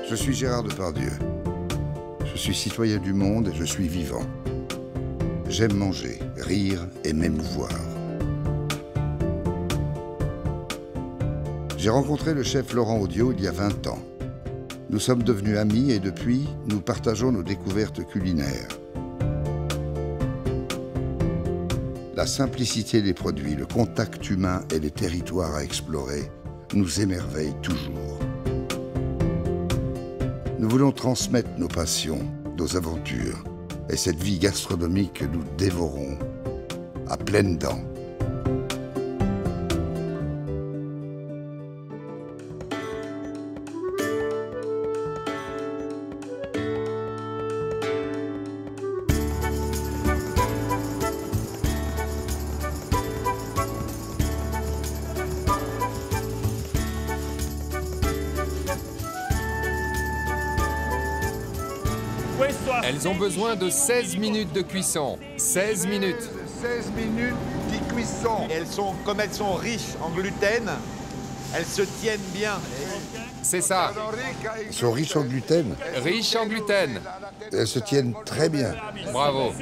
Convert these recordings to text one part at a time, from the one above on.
Je suis Gérard Depardieu. Je suis citoyen du monde et je suis vivant. J'aime manger, rire et m'émouvoir. J'ai rencontré le chef Laurent Audiot il y a 20 ans. Nous sommes devenus amis et depuis, nous partageons nos découvertes culinaires. La simplicité des produits, le contact humain et les territoires à explorer nous émerveillent toujours. Nous voulons transmettre nos passions, nos aventures et cette vie gastronomique que nous dévorons à pleines dents. Elles ont besoin de 16 minutes de cuisson. 16 minutes. 16 minutes de cuisson. Elles sont, comme elles sont riches en gluten, elles se tiennent bien. C'est ça. Elles sont riches en gluten. Riches en gluten. Elles se tiennent très bien. Bravo.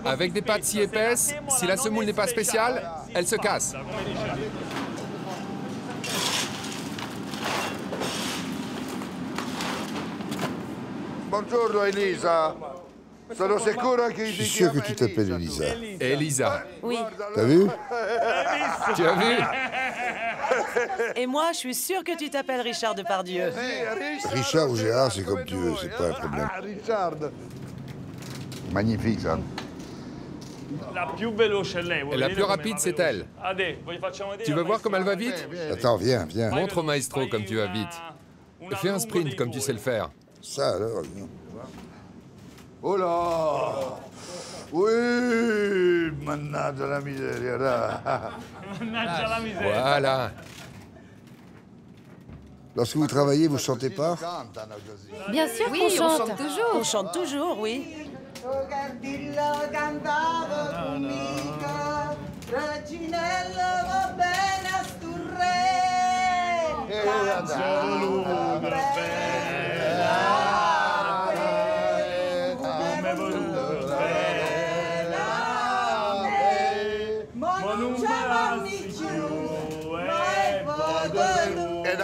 Avec des pâtes si épaisses, si la semoule n'est pas spéciale, elle se casse. Bonjour Elisa. Sono sicuro che Je suis sûr que tu t'appelles Elisa. Elisa. Oui. T'as vu? Tu as vu? Et moi, je suis sûre que tu t'appelles Richard Depardieu. Richard ou Gérard, c'est comme tu veux, c'est pas un problème. Richard. Magnifique ça. La plus rapide, c'est elle. Tu veux voir comme elle va vite? Attends, viens, viens. Montre au maestro comme tu vas vite. Fais un sprint comme tu sais le faire. Ça alors. Oh là! Oui! Mannaggia la miseria, là. Voilà. Lorsque vous travaillez, vous chantez pas? Bien sûr Oui, qu'on chante. toujours. On chante toujours, oui.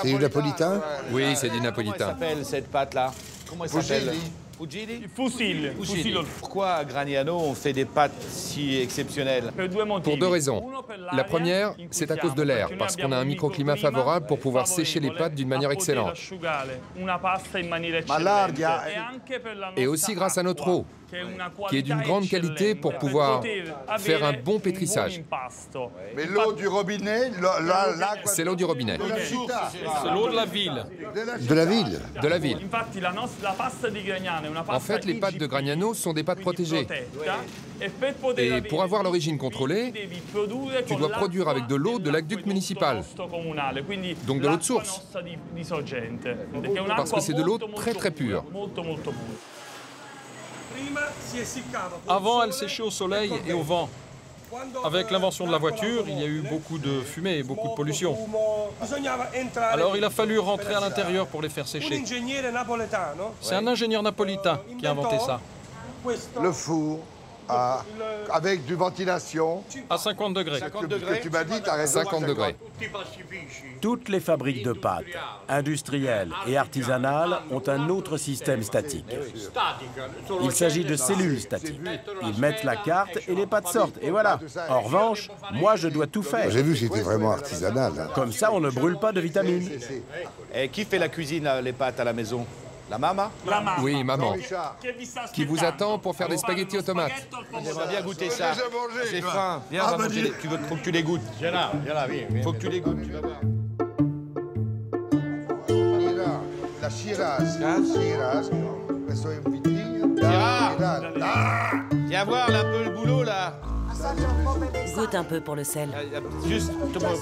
C'est du napolitain? Oui, c'est du napolitain. Comment s'appelle cette pâte-là? Comment elle s'appelle? Fusilli. Fusilli. Pourquoi à Gragnano on fait des pâtes si exceptionnelles? Pour deux raisons. La première, c'est à cause de l'air, parce qu'on a un microclimat favorable pour pouvoir sécher les pâtes d'une manière excellente. Et aussi grâce à notre eau, qui est d'une grande qualité pour pouvoir faire un bon pétrissage. Mais l'eau du robinet, C'est l'eau du robinet. C'est l'eau de la ville. De la ville? De la ville. En fait, les pâtes de Gragnano sont des pâtes protégées. Et pour avoir l'origine contrôlée, tu dois produire avec de l'eau de l'aqueduc municipal. Donc de l'eau de source. Parce que c'est de l'eau très très pure. Avant, elle séchait au soleil et au vent. Avec l'invention de la voiture, il y a eu beaucoup de fumée et beaucoup de pollution. Alors il a fallu rentrer à l'intérieur pour les faire sécher. C'est un ingénieur napolitain qui a inventé ça. le four avec du ventilation. À 50 degrés. Que tu m'as dit, t'as raison. 50 degrés. Toutes les fabriques de pâtes, industrielles et artisanales, ont un autre système statique. Il s'agit de cellules statiques. Ils mettent la carte et les pâtes sortent, et voilà. En revanche, moi je dois tout faire. J'ai vu que c'était vraiment artisanal. Hein. Comme ça, on ne brûle pas de vitamines. Et qui fait la cuisine, les pâtes à la maison? La maman? Oui, maman. Qui vous attend pour faire des spaghettis aux tomates. J'aimerais bien goûter ça. J'ai faim. Viens, on va manger les... Faut que tu les goûtes. Viens là, viens. Faut que tu les goûtes, tu vas voir. La Shiraz. Shiraz. Questo è un vitigno. Viens voir un peu le boulot, là. Goûte un peu pour le sel. Juste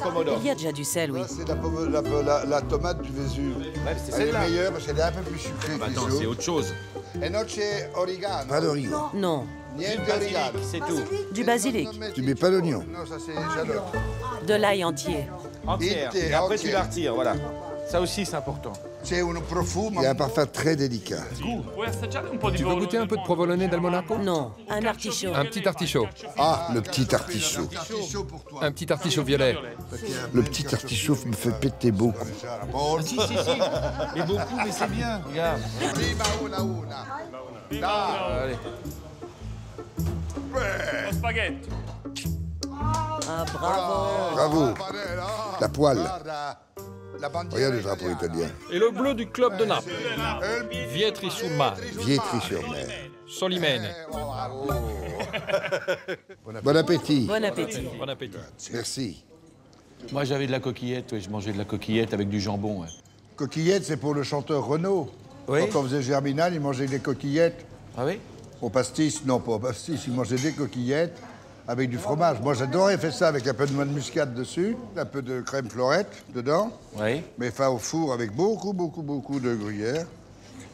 pomodoro. Il y a déjà du sel, oui. C'est la tomate du Vésuve. Ouais, c'est Elle est celle-là. meilleure parce qu'elle est un peu plus sucrée que Attends, les c'est autres. autre chose. Et noce origano. Pas d'origan. Non. Niente origano. C'est tout. Du basilic. Tu mets pas d'oignon. Non, ça c'est j'adore. De l'ail entier. Entière. Entière, Et après, tu entière. la retires, voilà. Ça aussi, c'est important. Il y a un parfum très délicat. Tu veux goûter un peu de provolone dal Monaco? Non, un artichaut. Un petit artichaut. Ah, le petit artichaut. Un petit artichaut violet. Le petit artichaut me fait péter beaucoup. Si. Et beaucoup, mais c'est bien. Regarde. Allez. Ah, bravo. Bravo. La poêle. Regarde le drapeau italien. Et le bleu du club de Naples. Vietri sul mare. Vietri-sur-Mer. Solimene. Bon appétit. Bon appétit. Bon appétit. Merci. Moi, j'avais de la coquillette, ouais, je mangeais de la coquillette avec du jambon. Ouais. Coquillette, c'est pour le chanteur Renaud. Oui. Quand on faisait Germinal, il mangeait des coquillettes. Ah oui? Au pastis, non, pas au pastis, il mangeait des coquillettes avec du fromage. Moi, j'adorais faire ça avec un peu de noix de muscade dessus, un peu de crème fleurette dedans, Oui. mais fait au four avec beaucoup de gruyère.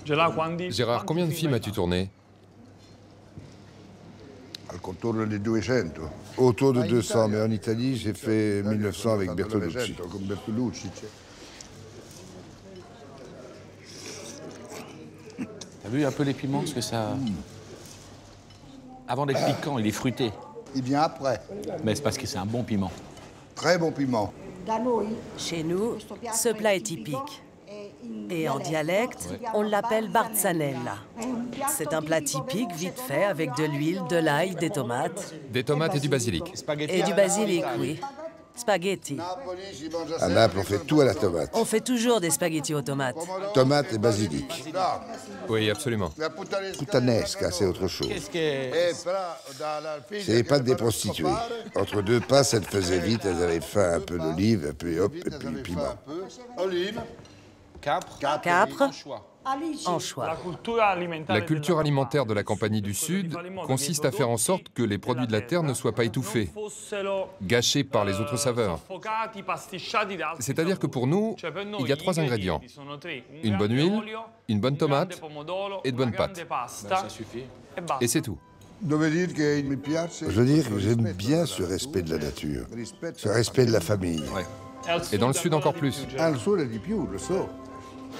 Gérard, combien de films as-tu tourné? Al contorno di 200. Autour de 200, mais en Italie, j'ai fait 1900 avec Bertolucci. Comme Bertolucci. T'as vu un peu les piments, parce que ça... Avant d'être piquant, il est fruité. Il vient après. Mais c'est parce que c'est un bon piment. Très bon piment. Chez nous, ce plat est typique. Et en dialecte, on l'appelle barzanella. C'est un plat typique, vite fait, avec de l'huile, de l'ail, des tomates. Des tomates et du basilic. Et du basilic, oui. Spaghetti. À Naples, on fait tout à la tomate. On fait toujours des spaghettis aux tomates. Tomate et basilic. Oui, absolument. Puttanesca, c'est autre chose. Qu'est-ce que... C'est les pâtes des prostituées. Entre deux passes, elles faisaient vite, elles avaient faim, un peu d'olive, un peu hop, et puis piment. Capre. Capre. Anchois. Anchois. La culture alimentaire de la Campanie du Sud consiste à faire en sorte que les produits de la terre ne soient pas étouffés, gâchés par les autres saveurs. C'est-à-dire que pour nous, il y a 3 ingrédients. Une bonne huile, une bonne tomate et de bonnes pâtes. Ça suffit. Et c'est tout. Je veux dire que j'aime bien ce respect de la nature, ce respect de la famille. Ouais. Et dans le Sud encore plus. Al sud di più, lo so.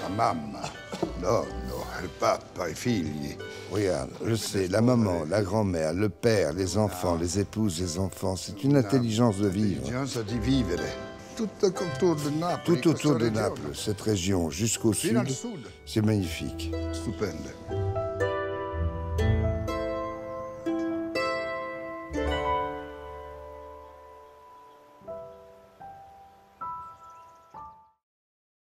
La mamma, no, il papa, i figli. Regarde, je sais, la maman, la grand-mère, le père, les enfants, les épouses, les enfants, c'est une intelligence de vivre. L'intelligenza di vivere. Tout autour de Naples. Tout autour de Naples, cette région jusqu'au sud, c'est magnifique. Stupende.